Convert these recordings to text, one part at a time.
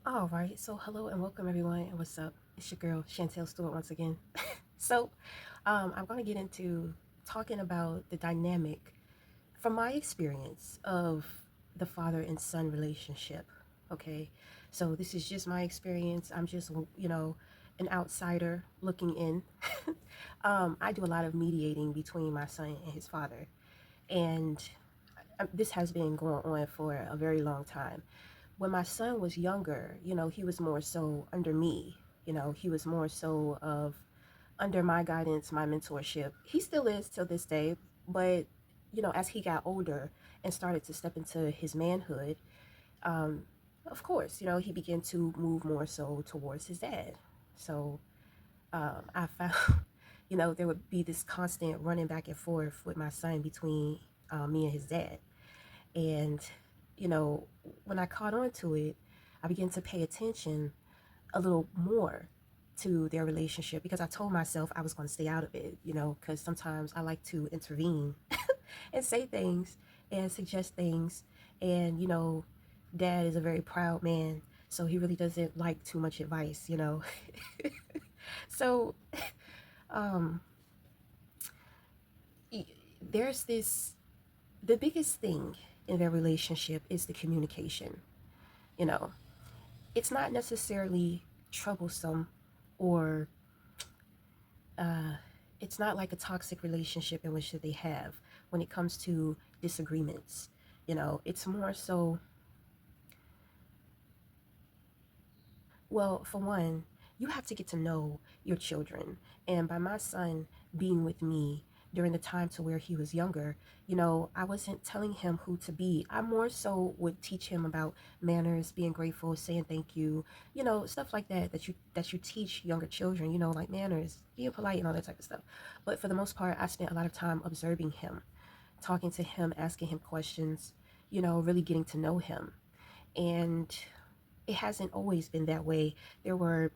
All right, so hello and welcome everyone. And what's up? It's your girl Chantel Stewart once again. I'm going to get into talking about the dynamic from my experience of the father and son relationship. Okay, so this is just my experience. I'm just, an outsider looking in. I do a lot of mediating between my son and his father, and this has been going on for a very long time. When my son was younger, he was more so under me. He was more so of under my guidance, my mentorship. He still is till this day, but as he got older and started to step into his manhood, um, of course, he began to move more so towards his dad. So I found, there would be this constant running back and forth with my son between me and his dad. And, you know, when I caught on to it, I began to pay attention a little more to their relationship because I told myself I was going to stay out of it, because sometimes I like to intervene and say things and suggest things. And, dad is a very proud man, so he really doesn't like too much advice. So, um, there's the biggest thing in their relationship is the communication. You know, it's not necessarily troublesome or uh, it's not like a toxic relationship in which they have when it comes to disagreements. It's more so, well, for one, you have to get to know your children. And by my son being with me during the time to where he was younger, I wasn't telling him who to be. I more so would teach him about manners, being grateful, saying thank you, stuff like that that you teach younger children, like manners, being polite and all that type of stuff. But for the most part, I spent a lot of time observing him, talking to him, asking him questions, really getting to know him. And it hasn't always been that way. There were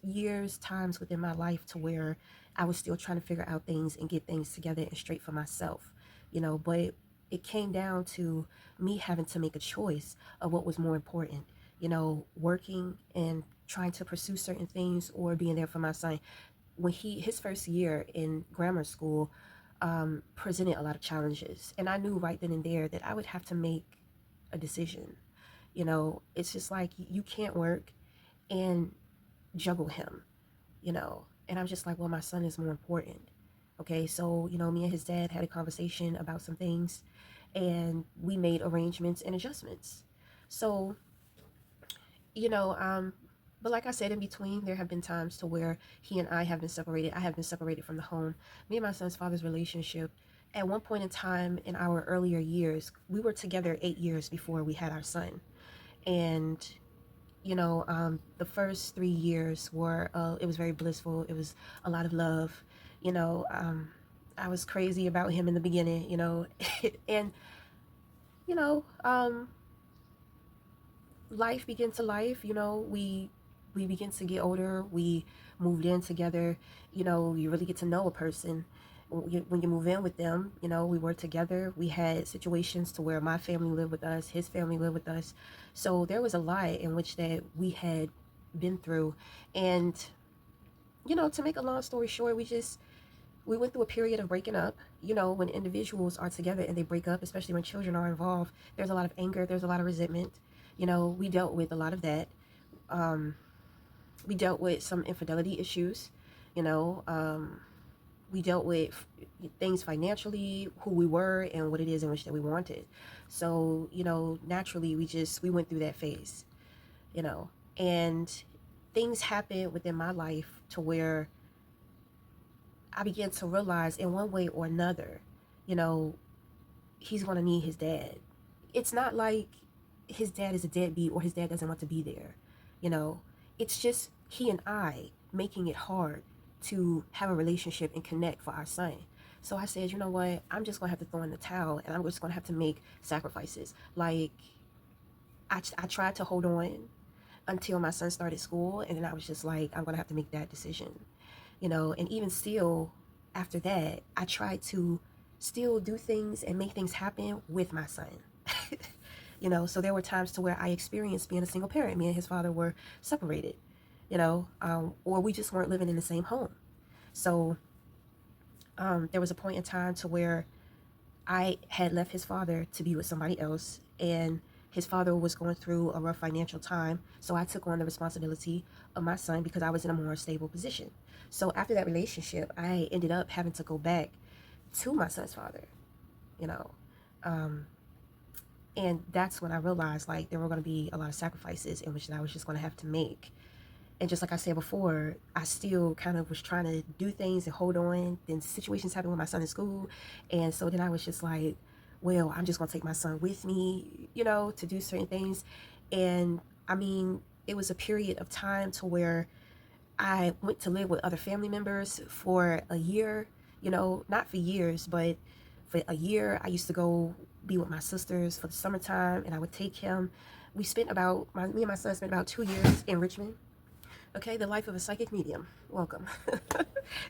years, times within my life to where I was still trying to figure out things and get things together and straight for myself, but it came down to me having to make a choice of what was more important, working and trying to pursue certain things or being there for my son. When his first year in grammar school presented a lot of challenges, and I knew right then and there that I would have to make a decision. It's just like you can't work and juggle him, and I'm just like, well, my son is more important. Okay, so, me and his dad had a conversation about some things, and we made arrangements and adjustments. So, you know, um, but like I said, in between, there have been times to where he and I have been separated. I have been separated from the home. Me and my son's father's relationship, at one point in time in our earlier years, we were together 8 years before we had our son. And the first 3 years were it was very blissful. It was a lot of love. you know um, I was crazy about him in the beginning, and you know um, life began to life. We begin to get older. We moved in together. You really get to know a person when you move in with them. We were together. We had situations to where my family lived with us, his family lived with us. So there was a lot in which that we had been through. And to make a long story short, we went through a period of breaking up. When individuals are together and they break up, especially when children are involved, there's a lot of anger, there's a lot of resentment. We dealt with a lot of that. um, we dealt with some infidelity issues. you know um, we dealt with things financially, who we were and what it is in which that we wanted. So naturally we went through that phase. you know and things happened within my life to where I began to realize in one way or another, you know, he's going to need his dad. It's not like his dad is a deadbeat or his dad doesn't want to be there. You know, it's just he and I making it hard to have a relationship and connect for our son. So I said, you know what? I'm just going to have to throw in the towel and I'm just going to have to make sacrifices. Like, I tried to hold on until my son started school. And then I was just like, I'm going to have to make that decision. And even still, after that, I tried to still do things and make things happen with my son. So there were times to where I experienced being a single parent. Me and his father were separated, or we just weren't living in the same home. So there was a point in time to where I had left his father to be with somebody else, and his father was going through a rough financial time. So I took on the responsibility of my son because I was in a more stable position. So after that relationship, I ended up having to go back to my son's father, you know. Um, and that's when I realized like there were going to be a lot of sacrifices in which I was just going to have to make. And just like I said before, I still kind of was trying to do things and hold on. Then situations happened with my son in school. And so then I was just like, well, I'm just going to take my son with me, to do certain things. And I mean, it was a period of time to where I went to live with other family members for a year, not for years, but for a year. I used to go be with my sisters for the summertime, and I would take him. Me and my son spent about 2 years in Richmond. Okay, the life of a psychic medium. Welcome.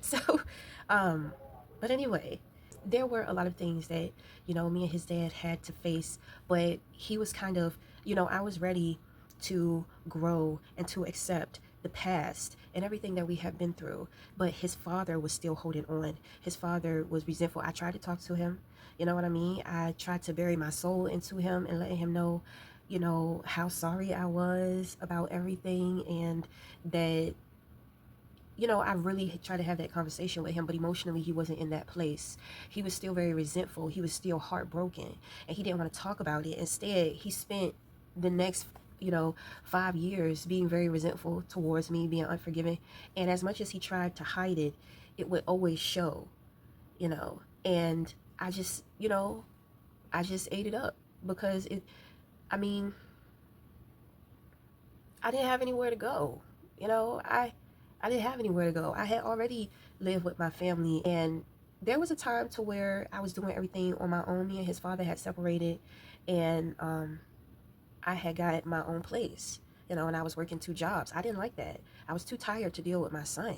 So, um, but anyway, there were a lot of things that, me and his dad had to face, but he was kind of, I was ready to grow and to accept the past and everything that we have been through. But his father was still holding on. His father was resentful. I tried to talk to him. You know what I mean? I tried to bury my soul into him and letting him know, how sorry I was about everything, and that, I really tried to have that conversation with him, but emotionally he wasn't in that place. He was still very resentful. He was still heartbroken, and he didn't want to talk about it. Instead, he spent the next, 5 years being very resentful towards me, being unforgiving. And as much as he tried to hide it, it would always show, and I just ate it up because I mean, I didn't have anywhere to go. You know, I I didn't have anywhere to go. I had already lived with my family, and there was a time to where I was doing everything on my own. Me and his father had separated, and I had got my own place, and I was working 2 jobs. I didn't like that. I was too tired to deal with my son.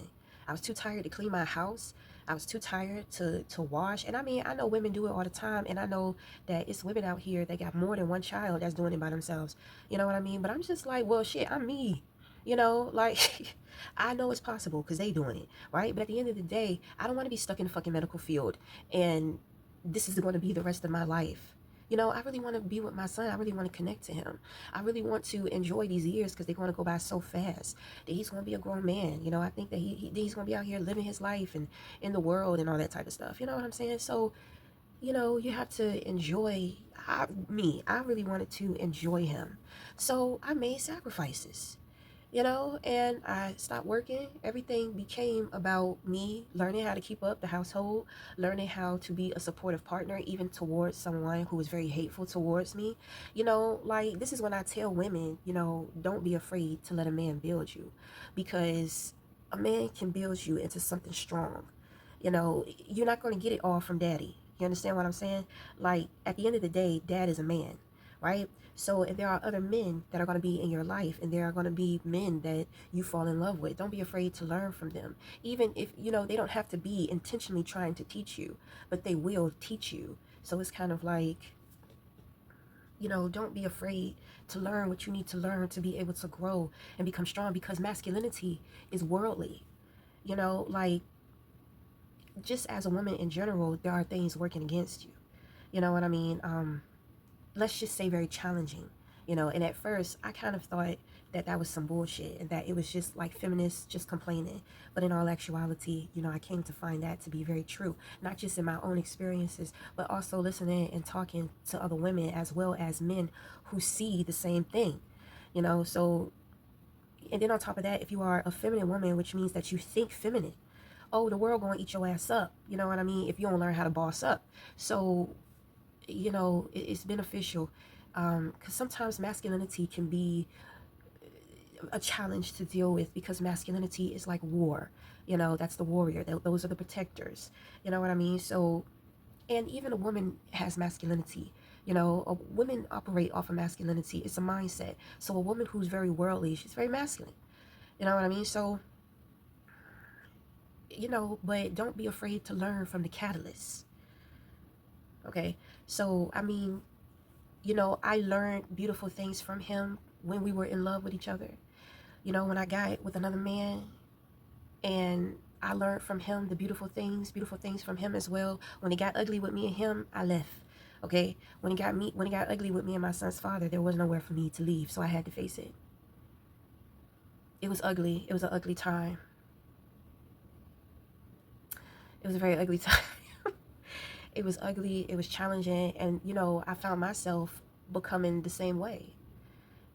I was too tired to clean my house. I was too tired to wash. And I mean, I know women do it all the time, and I know that it's women out here that got more than one child that's doing it by themselves. You know what I mean? But I'm just like, well, shit, I'm me. Like I know it's possible because they doing it, right? But at the end of the day, I don't want to be stuck in the fucking medical field, and this is going to be the rest of my life. I really want to be with my son. I really want to connect to him. I really want to enjoy these years because they're going to go by so fast. That he's going to be a grown man. I think that he's going to be out here living his life and in the world and all that type of stuff. You know what I'm saying? So, you have to enjoy I really wanted to enjoy him. So I made sacrifices, and I stopped working. Everything became about me learning how to keep up the household, learning how to be a supportive partner, even towards someone who was very hateful towards me. Like this is when I tell women, don't be afraid to let a man build you, because a man can build you into something strong. You're not going to get it all from daddy. You understand what I'm saying? Like, at the end of the day, dad is a man, right? So if there are other men that are going to be in your life, and there are going to be men that you fall in love with, don't be afraid to learn from them. Even if, they don't have to be intentionally trying to teach you, but they will teach you. So it's kind of like, don't be afraid to learn what you need to learn to be able to grow and become strong, because masculinity is worldly. Like, just as a woman in general, there are things working against you. You know what I mean? Let's just say very challenging. And at first, I kind of thought that that was some bullshit and that it was just like feminists just complaining. But in all actuality, I came to find that to be very true, not just in my own experiences, but also listening and talking to other women as well as men who see the same thing. So, and then on top of that, if you are a feminine woman, which means that you think feminine, oh, the world gonna eat your ass up. You know what I mean? If you don't learn how to boss up. So, it's beneficial, because sometimes masculinity can be a challenge to deal with, because masculinity is like war. That's the warrior. Those are the protectors. You know what I mean? So, and even a woman has masculinity. Women operate off of masculinity. It's a mindset. So a woman who's very worldly, she's very masculine. You know what I mean? So, but don't be afraid to learn from the catalyst. Okay? So, I mean, I learned beautiful things from him when we were in love with each other. When I got with another man, and I learned from him the beautiful things from him as well. When it got ugly with me and him, I left. Okay? When it got ugly with me and my son's father, there was nowhere for me to leave, so I had to face it. It was ugly. It was an ugly time. It was a very ugly time. It was ugly, it was challenging, and I found myself becoming the same way,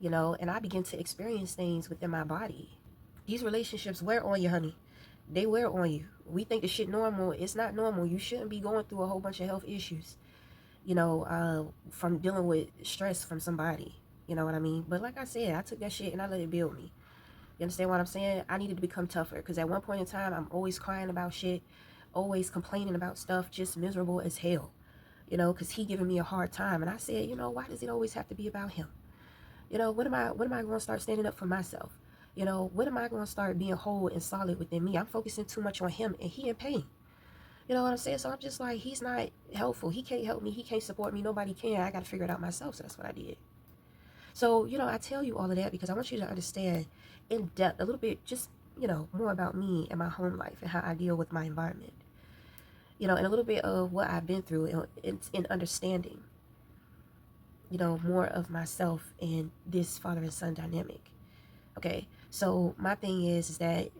and I began to experience things within my body. These relationships wear on you, honey. They wear on you. We think the shit normal. It's not normal. You shouldn't be going through a whole bunch of health issues, from dealing with stress from somebody. You know what I mean? But like I said, I took that shit and I let it build me. You understand what I'm saying? I needed to become tougher because at one point in time, I'm always crying about shit, always complaining about stuff, just miserable as hell. Because he giving me a hard time. And I said, why does it always have to be about him? When am I going to start standing up for myself? When am I going to start being whole and solid within me? I'm focusing too much on him and he in pain. You know what I'm saying? So I'm just like, he's not helpful. He can't help me. He can't support me. Nobody can. I got to figure it out myself. So that's what I did. So, I tell you all of that because I want you to understand in depth a little bit, just, more about me and my home life and how I deal with my environment. And a little bit of what I've been through in understanding, more of myself and this father and son dynamic. Okay, so my thing is that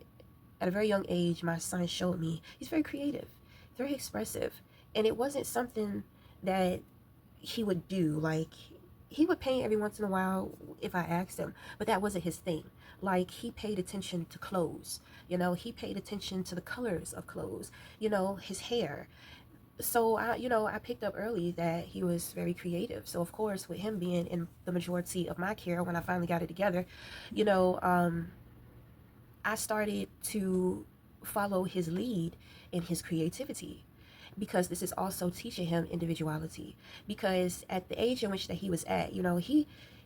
at a very young age, my son showed me he's very creative, very expressive, and it wasn't something that he would do. Like, he would paint every once in a while if I asked him, but that wasn't his thing. Like, he paid attention to clothes, he paid attention to the colors of clothes, his hair. So I picked up early that he was very creative. So of course, with him being in the majority of my care when I finally got it together, you know, um, I started to follow his lead in his creativity, because this is also teaching him individuality. Because at the age in which that he was at,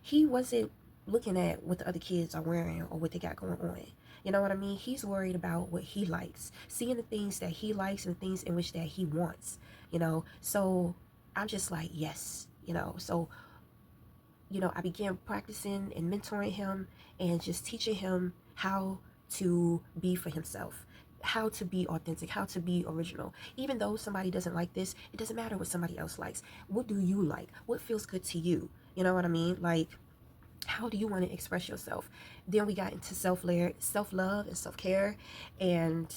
he wasn't looking at what the other kids are wearing or what they got going on. You know what I mean? He's worried about what he likes, seeing the things that he likes and things in which that he wants. So I'm just like, yes. So I began practicing and mentoring him and just teaching him how to be for himself, how to be authentic, how to be original. Even though somebody doesn't like this, it doesn't matter what somebody else likes. What do you like? What feels good to you? You know what I mean? Like, how do you want to express yourself? Then we got into self-love and self-care, and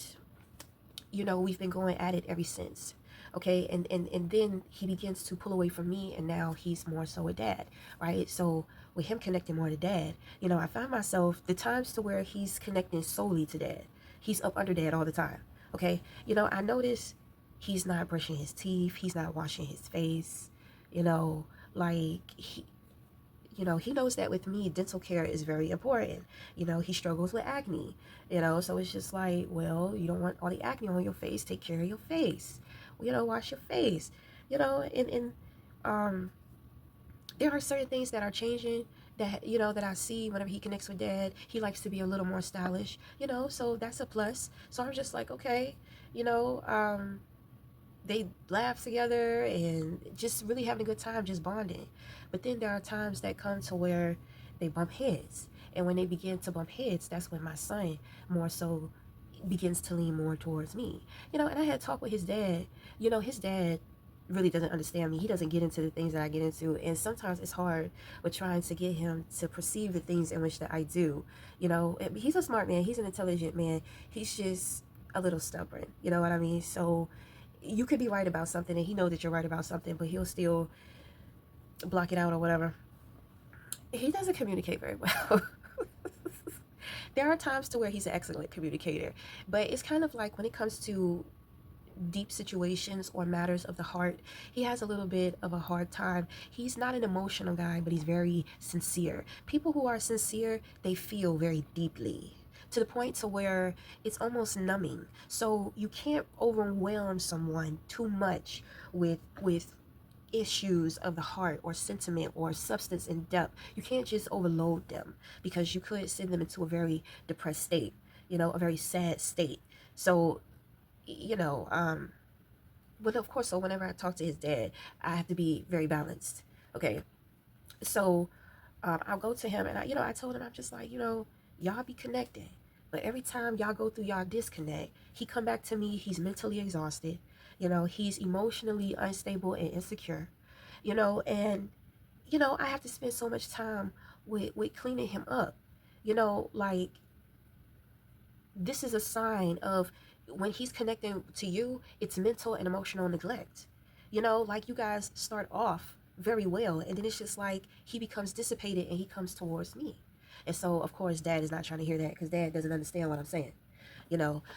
we've been going at it ever since. Okay, and then he begins to pull away from me, and now he's more so a dad, right? So with him connecting more to dad, I find myself the times to where he's connecting solely to dad. He's up under dad all the time. Okay, I notice he's not brushing his teeth, he's not washing his face, like he knows that with me, dental care is very important. He struggles with acne, so it's just like, well, you don't want all the acne on your face, take care of your face, wash your face, and um, there are certain things that are changing that, that I see whenever he connects with dad. He likes to be a little more stylish, so that's a plus. So I'm just like, okay, they laugh together and just really having a good time, just bonding. But then there are times that come to where they bump heads. And when they begin to bump heads, that's when my son more so begins to lean more towards me. And I had talked with his dad. His dad really doesn't understand me. He doesn't get into the things that I get into. And sometimes it's hard with trying to get him to perceive the things in which that I do. He's a smart man. He's an intelligent man. He's just a little stubborn. You know what I mean? So you could be right about something and he knows that you're right about something, but he'll still block it out or whatever. He doesn't communicate very well. There are times to where he's an excellent communicator, but it's kind of like when it comes to deep situations or matters of the heart, he has a little bit of a hard time. He's not an emotional guy, but he's very sincere. People who are sincere, they feel very deeply, to the point to where it's almost numbing. So you can't overwhelm someone too much with issues of the heart or sentiment or substance in depth. You can't just overload them, because you could send them into a very depressed state, a very sad state. So, but of course, so whenever I talk to his dad, I have to be very balanced. Okay. So I'll go to him and I told him, I'm just like, y'all be connected. But every time y'all go through y'all disconnect, he come back to me, he's mentally exhausted. He's emotionally unstable and insecure. And I have to spend so much time with cleaning him up. Like this is a sign of when he's connecting to you, it's mental and emotional neglect. Like you guys start off very well, and then it's just like he becomes dissipated and he comes towards me. And so, of course, dad is not trying to hear that because dad doesn't understand what I'm saying.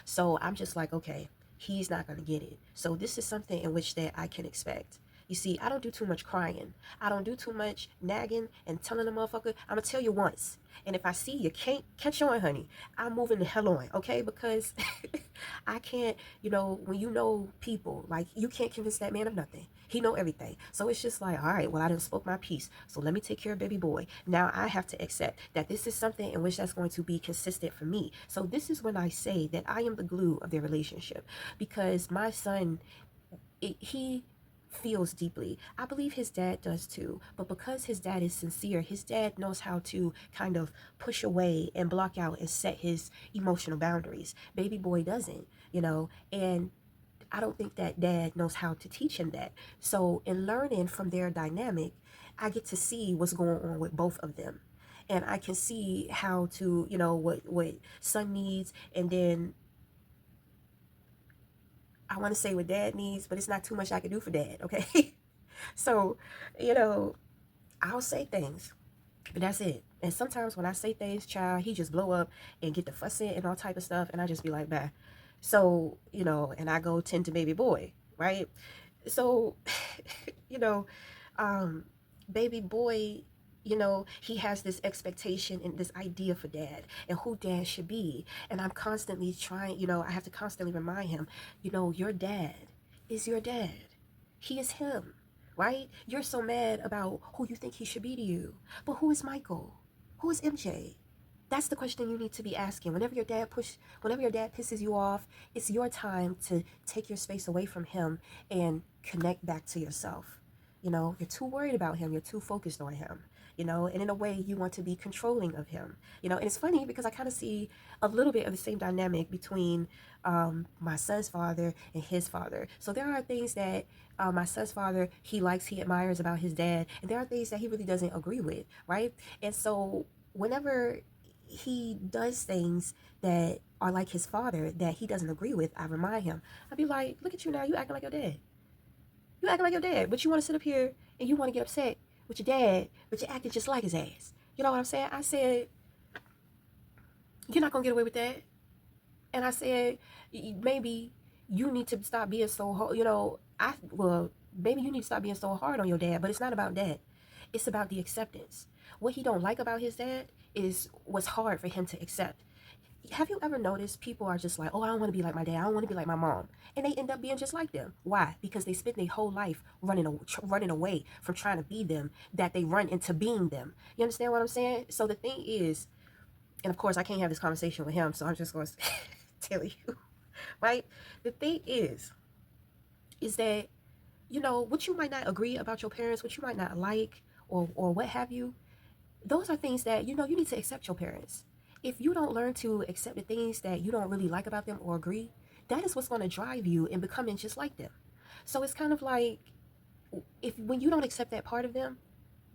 So I'm just like, okay, he's not going to get it. So this is something in which that I can expect. You see, I don't do too much crying. I don't do too much nagging and telling the motherfucker, I'm going to tell you once. And if I see you can't catch on, honey, I'm moving the hell on, okay? Because I can't, when you know people, like you can't convince that man of nothing. He know everything. So it's just like, all right, well, I done spoke my piece. So let me take care of baby boy. Now I have to accept that this is something in which that's going to be consistent for me. So this is when I say that I am the glue of their relationship, because my son, he feels deeply. I believe his dad does too, but because his dad is sincere, his dad knows how to kind of push away and block out and set his emotional boundaries. Baby boy doesn't, and I don't think that dad knows how to teach him that. So in learning from their dynamic, I get to see what's going on with both of them. And I can see how to, what son needs, and then I want to say what dad needs, but it's not too much I can do for dad, okay? So, you know, I'll say things, but that's it. And sometimes when I say things, child, he just blow up and get the fussing and all type of stuff, and I just be like, bah. So, and I go tend to baby boy, right? So, you know, um, baby boy, he has this expectation and this idea for dad and who dad should be. And I'm constantly trying, I have to constantly remind him, your dad is your dad. He is him, right? You're so mad about who you think he should be to you. But who is Michael? Who is MJ? That's the question you need to be asking. Whenever your dad pisses you off, it's your time to take your space away from him and connect back to yourself. You're too worried about him, you're too focused on him, and in a way you want to be controlling of him. And it's funny because I kind of see a little bit of the same dynamic between my son's father and his father. So there are things that my son's father, he likes, he admires about his dad, and there are things that he really doesn't agree with, right? And so whenever he does things that are like his father that he doesn't agree with, I remind him. I'd be like, look at you now, you acting like your dad. You acting like your dad, but you want to sit up here and you want to get upset with your dad, but you're acting just like his ass. You know what I'm saying? I said, you're not going to get away with that. And I said, maybe you need to stop being so hard. Maybe you need to stop being so hard on your dad, but it's not about that. It's about the acceptance. What he don't like about his dad is what's hard for him to accept. Have you ever noticed people are just like, oh, I don't want to be like my dad, I don't want to be like my mom, and they end up being just like them? Why? Because they spend their whole life running away from trying to be them, that they run into being them. You understand what I'm saying? So the thing is, and of course I can't have this conversation with him, so I'm just going to tell you, right? The thing is that, what you might not agree about your parents, what you might not like, or what have you, those are things that, you need to accept your parents. If you don't learn to accept the things that you don't really like about them or agree, that is what's going to drive you in becoming just like them. So it's kind of like, if when you don't accept that part of them,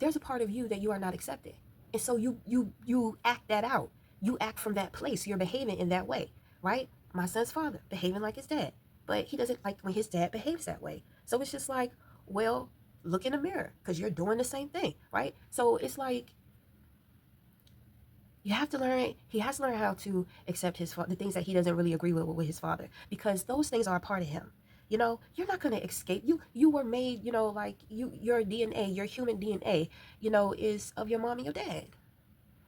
there's a part of you that you are not accepting. And so you act that out. You act from that place. You're behaving in that way, right? My son's father behaving like his dad, but he doesn't like when his dad behaves that way. So it's just like, well, look in the mirror because you're doing the same thing, right? So it's like you have to learn. He has to learn how to accept the things that he doesn't really agree with his father, because those things are a part of him. You're not going to escape. You were made, like your DNA, your human DNA, is of your mom and your dad.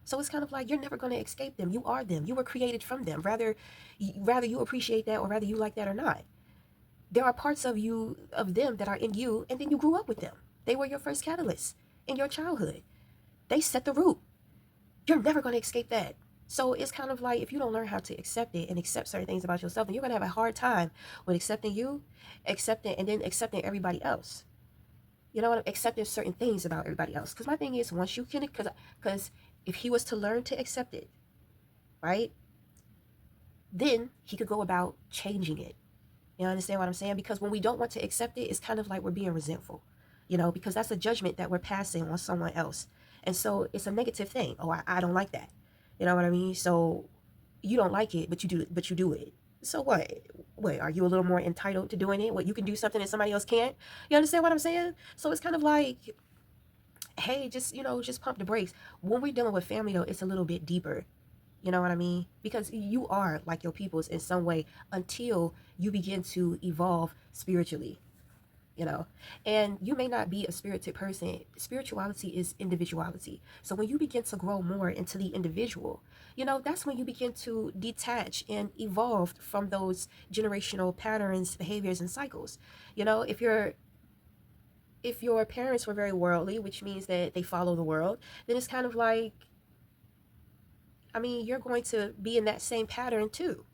So it's kind of like you're never going to escape them. You are them. You were created from them. Rather you appreciate that or rather you like that or not. There are parts of them that are in you, and then you grew up with them. They were your first catalyst in your childhood. They set the root. You're never going to escape that. So it's kind of like if you don't learn how to accept it and accept certain things about yourself, then you're going to have a hard time with accepting you, accepting, and then accepting everybody else. You know, accepting certain things about everybody else. Because my thing is, once you can, because if he was to learn to accept it, right, then he could go about changing it. You understand what I'm saying? Because when we don't want to accept it, it's kind of like we're being resentful, you know, because that's a judgment that we're passing on someone else. And so it's a negative thing. Oh, I don't like that. You know what I mean? So you don't like it, but you do it. So what? What, are you a little more entitled to doing it? What, you can do something that somebody else can't? You understand what I'm saying? So it's kind of like, hey, just, just pump the brakes. When we're dealing with family though, it's a little bit deeper. You know what I mean? Because you are like your peoples in some way until you begin to evolve spiritually, you know. And you may not be a spirited person. Spirituality is individuality. So when you begin to grow more into the individual, that's when you begin to detach and evolve from those generational patterns, behaviors, and cycles. If your parents were very worldly, which means that they follow the world, then it's kind of like, I mean, you're going to be in that same pattern too.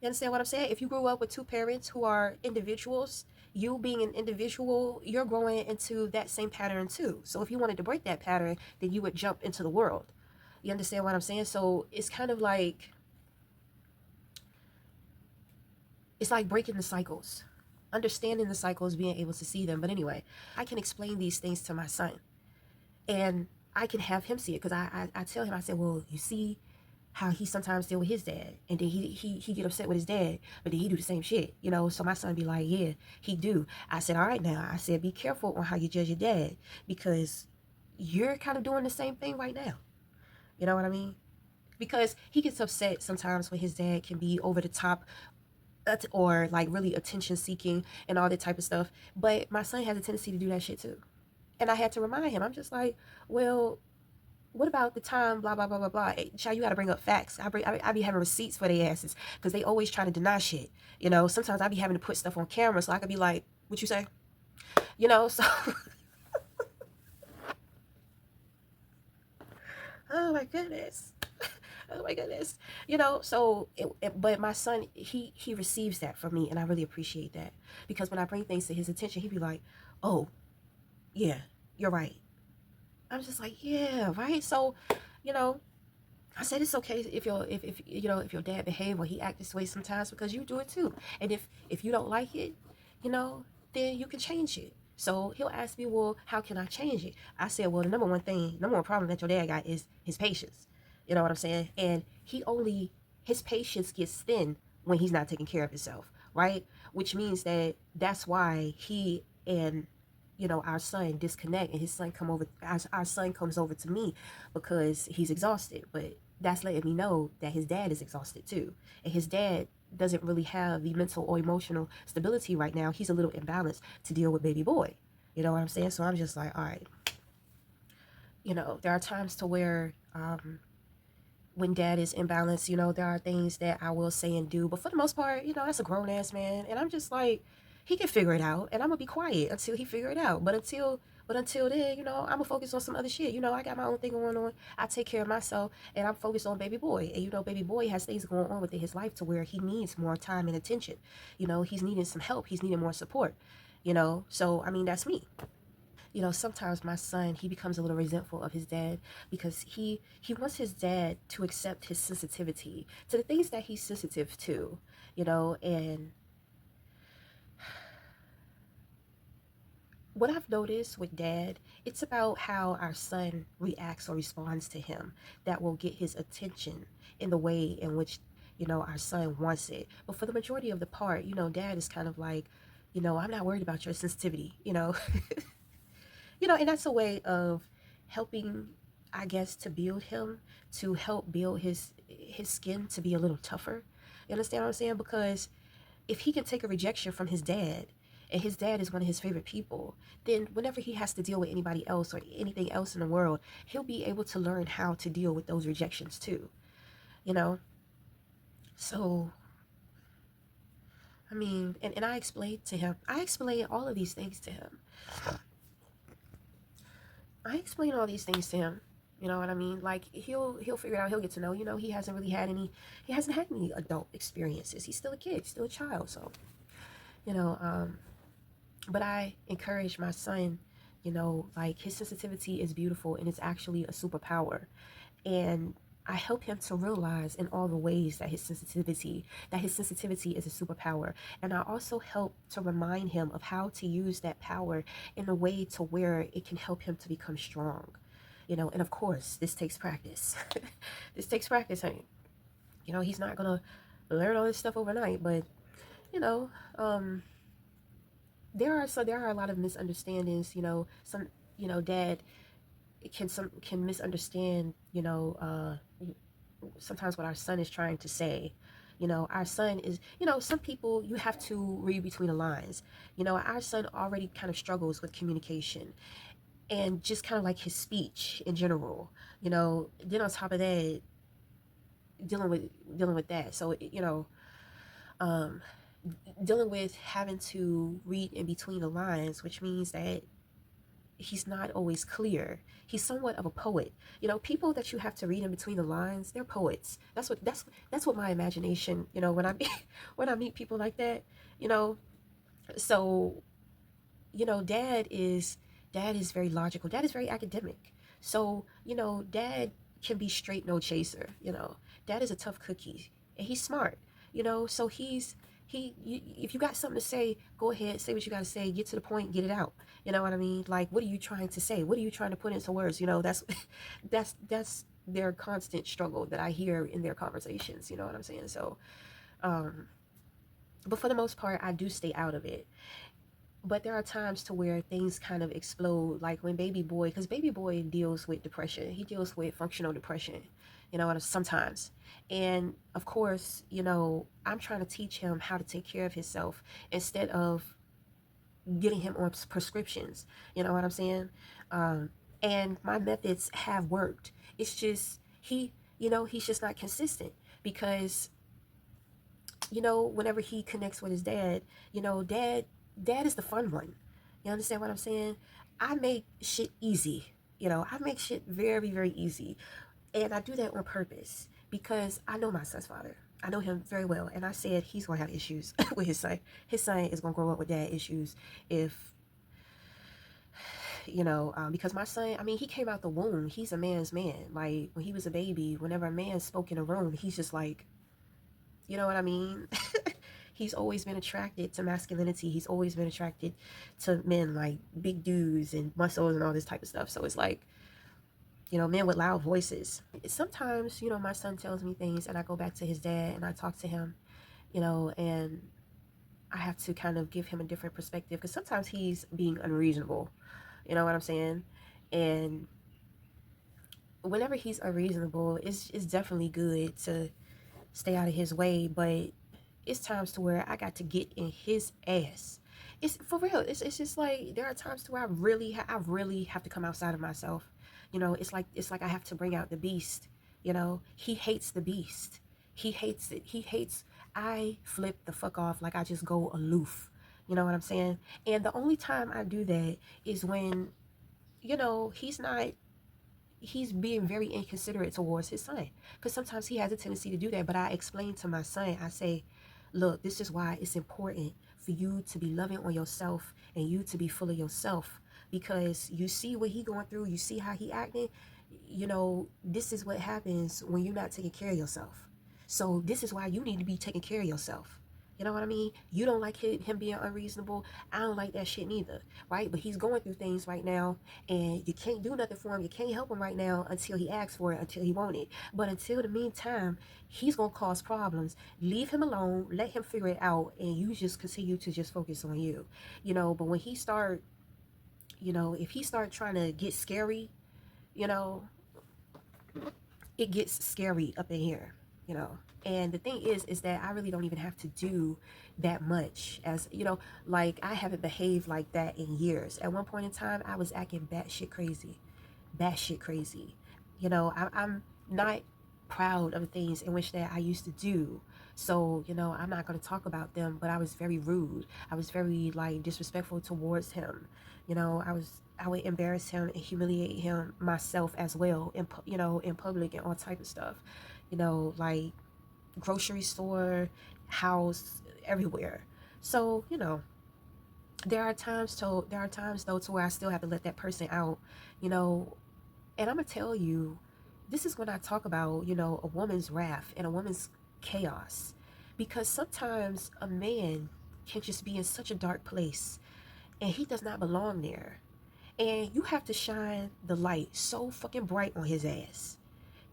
You understand what I'm saying? If you grew up with two parents who are individuals, you being an individual, you're growing into that same pattern too. So if you wanted to break that pattern, then you would jump into the world. You understand what I'm saying? So it's kind of like, it's like breaking the cycles, understanding the cycles, being able to see them. But anyway, I can explain these things to my son, and I can have him see it, because I tell him, I said, well, you see how he sometimes deal with his dad, and then he get upset with his dad, but then he do the same shit, so my son be like, yeah, he do. I said, all right, now, I said, be careful on how you judge your dad, because you're kind of doing the same thing right now. You know what I mean? Because he gets upset sometimes when his dad can be over the top, or like really attention seeking and all that type of stuff, but my son has a tendency to do that shit too. And I had to remind him. I'm just like, well, what about the time, blah, blah, blah, blah, blah. Hey, child, you got to bring up facts. I be having receipts for their asses, because they always trying to deny shit. Sometimes I be having to put stuff on camera, so I could be like, what you say? So, oh my goodness. Oh my goodness. So, but my son, he receives that from me, and I really appreciate that. Because when I bring things to his attention, he'd be like, oh, yeah, you're right. I'm just like, yeah, right? So, you know, I said it's okay if your dad behave or he act this way sometimes, because you do it too. And if you don't like it, you know, then you can change it. So he'll ask me, well, how can I change it? I said, well, the number one problem that your dad got is his patience. You know what I'm saying? And his patience gets thin when he's not taking care of himself, right? Which means that's why he and our son disconnect, and his son come over. Our son comes over to me because he's exhausted, but that's letting me know that his dad is exhausted too. And his dad doesn't really have the mental or emotional stability right now. He's a little imbalanced to deal with baby boy. You know what I'm saying? So I'm just like, all right, there are times to where, when dad is imbalanced, there are things that I will say and do. But for the most part, that's a grown ass man. And I'm just like, he can figure it out. And I'm gonna be quiet until he figure it out. But until then, I'm gonna focus on some other shit. I got my own thing going on. I take care of myself, and I'm focused on baby boy. And baby boy has things going on within his life to where he needs more time and attention. He's needing some help. He's needing more support. So I mean, that's me. Sometimes my son, he becomes a little resentful of his dad, because he wants his dad to accept his sensitivity to the things that he's sensitive to. And what I've noticed with dad, it's about how our son reacts or responds to him that will get his attention in the way in which our son wants it. But for the majority of the part, dad is kind of like, I'm not worried about your sensitivity. And that's a way of helping, I guess, to build him, to help build his skin to be a little tougher. You understand what I'm saying? Because if he can take a rejection from his dad, and his dad is one of his favorite people, then whenever he has to deal with anybody else or anything else in the world, he'll be able to learn how to deal with those rejections too. You know? So, I mean, and I explained all of these things to him. I explain all these things to him. You know what I mean? Like, he'll figure it out. He'll get to know. He hasn't had any adult experiences. He's still a kid, still a child. So, you know, but I encourage my son Like his sensitivity is beautiful and it's actually a superpower. And I help him to realize in all the ways that his sensitivity is a superpower. And I also help to remind him of how to use that power in a way to where it can help him to become strong. And of course, this takes practice. This takes practice, honey. He's not gonna learn all this stuff overnight, but you know, um, there are a lot of misunderstandings. Some dad can misunderstand. Sometimes what our son is trying to say. Our son is, some people you have to read between the lines. Our son already kind of struggles with communication and just kind of like his speech in general. Then on top of that, dealing with dealing with that. So um, dealing with having to read in between the lines, which means that he's not always clear. He's somewhat of a poet. People that you have to read in between the lines, they're poets. That's what my imagination, when I meet when I meet people like that, you know. So, dad is very logical. Dad is very academic. So, dad can be straight no chaser, Dad is a tough cookie and he's smart, so if you got something to say, go ahead, say what you got to say, get to the point, get it out. You know what I mean? Like, what are you trying to say? What are you trying to put into words? That's that's their constant struggle that I hear in their conversations. You know what I'm saying? So, um, but for the most part, I do stay out of it. But there are times to where things kind of explode, like when baby boy, because baby boy deals with depression. He deals with functional depression, sometimes. And of course, I'm trying to teach him how to take care of himself instead of getting him on prescriptions. You know what I'm saying? um, and my methods have worked. It's just he's just not consistent, because whenever he connects with his dad, dad is the fun one. You understand what I'm saying? I make shit easy. I make shit very, very easy. And I do that on purpose because I know my son's father. I know him very well. And I said he's going to have issues with his son. His son is going to grow up with dad issues if, because my son, I mean, he came out the womb. He's a man's man. Like, when he was a baby, whenever a man spoke in a room, he's just like, you know what I mean? He's always been attracted to masculinity. He's always been attracted to men, like big dudes and muscles and all this type of stuff. So it's like, men with loud voices. Sometimes, my son tells me things and I go back to his dad and I talk to him, and I have to kind of give him a different perspective because sometimes he's being unreasonable. You know what I'm saying? And whenever he's unreasonable, it's definitely good to stay out of his way, but it's times to where I got to get in his ass. It's for real. It's just like there are times to where I really have to come outside of myself. It's like I have to bring out the beast. He hates the beast. He hates it. He hates. I flip the fuck off, like I just go aloof. You know what I'm saying? And the only time I do that is when he's being very inconsiderate towards his son, because sometimes he has a tendency to do that. But I explain to my son, I say, look, this is why it's important for you to be loving on yourself and you to be full of yourself, because you see what he going through, you see how he acting. This is what happens when you're not taking care of yourself. So this is why you need to be taking care of yourself. You know what I mean? You don't like him being unreasonable. I don't like that shit neither, right? But he's going through things right now, and you can't do nothing for him. You can't help him right now until he asks for it, until he want it. But until the meantime, he's gonna cause problems. Leave him alone. Let him figure it out, and you just continue to just focus on you. But when he start, if he start trying to get scary, you know, it gets scary up in here, you know. And the thing is that I really don't even have to do that much, as like I haven't behaved like that in years. At one point in time, I was acting batshit crazy. I'm not proud of the things in which that I used to do. So, I'm not going to talk about them, but I was very rude. I was very like disrespectful towards him. I would embarrass him and humiliate him myself as well in public and all type of stuff. Like grocery store, house, everywhere. So, there are times though to where I still have to let that person out, you know. And I'm gonna tell you, this is when I talk about, you know, a woman's wrath and a woman's chaos. Because sometimes a man can just be in such a dark place and he does not belong there. And you have to shine the light so fucking bright on his ass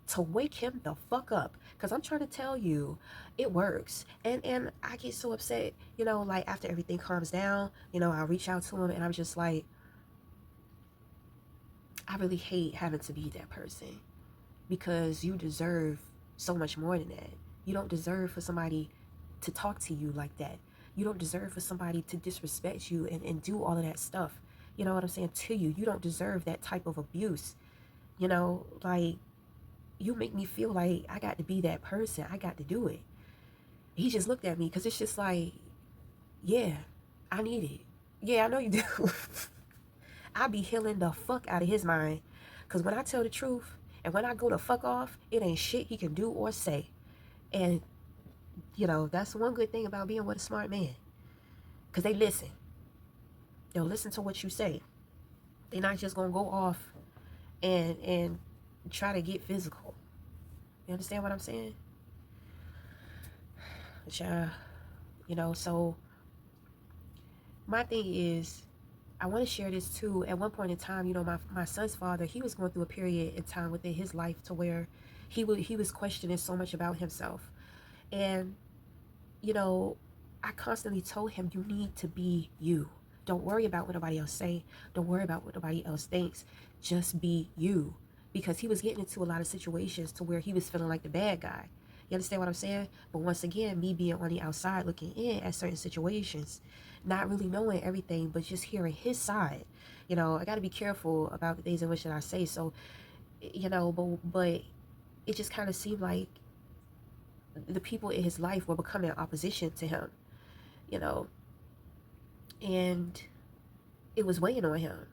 to wake him the fuck up. Cause I'm trying to tell you, it works. And I get so upset, you know, like after everything calms down, you know, I reach out to him and I'm just like, I really hate having to be that person because you deserve so much more than that. You don't deserve for somebody to talk to you like that. You don't deserve for somebody to disrespect you and do all of that stuff. You know what I'm saying? To you. You don't deserve that type of abuse. You know, like you make me feel like I got to be that person. I got to do it. He just looked at me because it's just like, yeah, I need it. Yeah, I know you do. I be healing the fuck out of his mind. Because when I tell the truth and when I go the fuck off, it ain't shit he can do or say. And, you know, that's one good thing about being with a smart man. Because they listen. They'll listen to what you say. They're not just going to go off and try to get physical. You understand what I'm saying? But yeah, you know, so my thing is, I want to share this too. At one point in time, you know, my son's father, he was going through a period in time within his life to where he was questioning so much about himself. And, you know, I constantly told him, you need to be you. Don't worry about what nobody else say. Don't worry about what nobody else thinks. Just be you. Because he was getting into a lot of situations to where he was feeling like the bad guy. You understand what I'm saying? But once again, me being on the outside looking in at certain situations, not really knowing everything, but just hearing his side. You know, I got to be careful about the things in which that I say. So, you know, but it just kind of seemed like the people in his life were becoming opposition to him, you know, and it was weighing on him.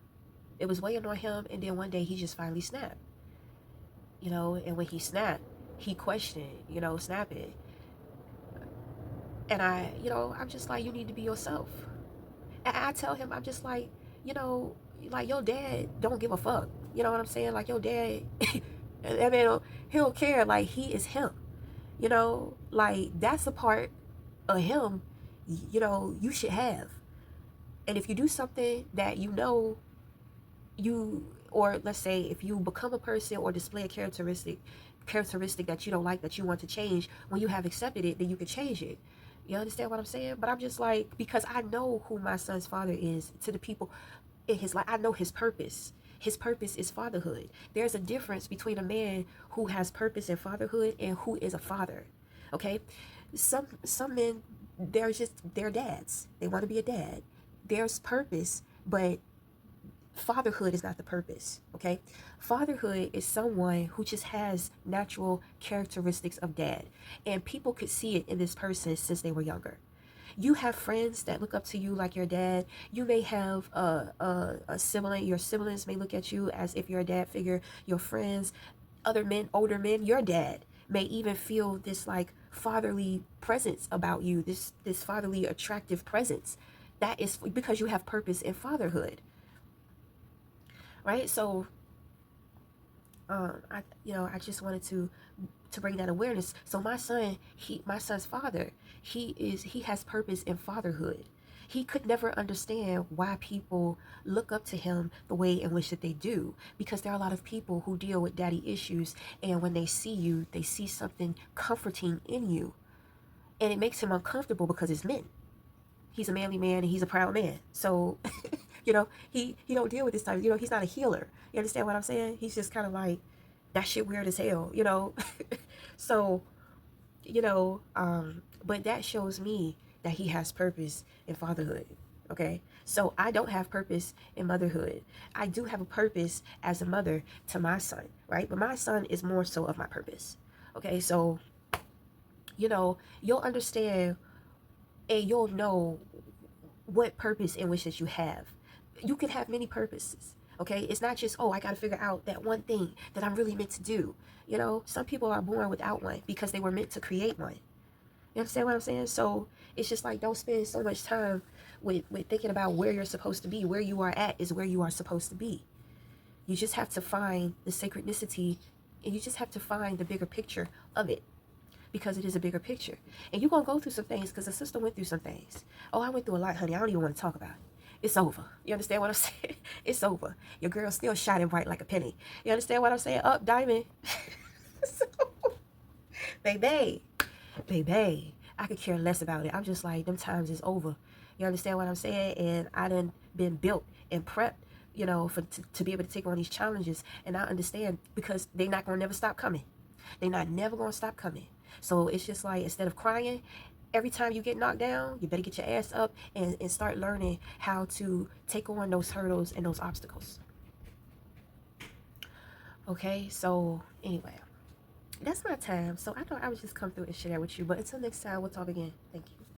It was weighing on him, and then one day he just finally snapped, you know, and when he snapped, he questioned, you know, snapping. And I, you know, I'm just like, you need to be yourself. And I tell him, I'm just like, you know, like your dad don't give a fuck. You know what I'm saying? Like your dad, I mean, he don't care. Like he is him. You know, like that's a part of him, you know, you should have. And if you do something that you know you, or let's say if you become a person or display a characteristic that you don't like, that you want to change, when you have accepted it, then you can change it. You understand what I'm saying? But I'm just like, because I know who my son's father is to the people in his life. I know his purpose. His purpose is fatherhood. There's a difference between a man who has purpose in fatherhood and who is a father. Okay? Some men, they're dads. They want to be a dad. There's purpose, but fatherhood is not the purpose. Okay? Fatherhood is someone who just has natural characteristics of dad. And people could see it in this person since they were younger. You have friends that look up to you like your dad. You may have a sibling. Your siblings may look at you as if you're a dad figure. Your friends, other men, older men, your dad may even feel this like fatherly presence about you, this fatherly attractive presence. That is because you have purpose in fatherhood, right? So I, you know, I just wanted to bring that awareness. So my son's father, he has purpose in fatherhood. He could never understand why people look up to him the way in which that they do, because there are a lot of people who deal with daddy issues, and when they see you, they see something comforting in you, and it makes him uncomfortable because it's men. He's a manly man and he's a proud man. So, you know, he don't deal with this type. You know, he's not a healer. You understand what I'm saying? He's just kind of like, that shit weird as hell, you know. So, you know, but that shows me that he has purpose in fatherhood. Okay, so I don't have purpose in motherhood. I do have a purpose as a mother to my son, right? But my son is more so of my purpose. Okay, so you know, you'll understand and you'll know what purpose in which that you have. You can have many purposes. Okay, it's not just, oh, I got to figure out that one thing that I'm really meant to do. You know, some people are born without one because they were meant to create one. You You understand what I'm saying? So it's just like, don't spend so much time with thinking about where you're supposed to be. Where you are at is where you are supposed to be. You just have to find the sacrednicity, and you just have to find the bigger picture of it, because it is a bigger picture. And you're going to go through some things, because the sister went through some things. Oh, I went through a lot, honey. I don't even want to talk about it. It's over. You understand what I'm saying? It's over. Your girl's still shining bright like a penny. You understand what I'm saying? Up, diamond. So, baby, baby, I could care less about it. I'm just like, them times is over. You understand what I'm saying? And I done been built and prepped, to be able to take on these challenges. And I understand, because they not gonna never stop coming. They not never gonna stop coming. So it's just like, instead of crying every time you get knocked down, you better get your ass up and start learning how to take on those hurdles and those obstacles. Okay, so anyway, that's my time. So I thought I would just come through and share with you. But until next time, we'll talk again. Thank you.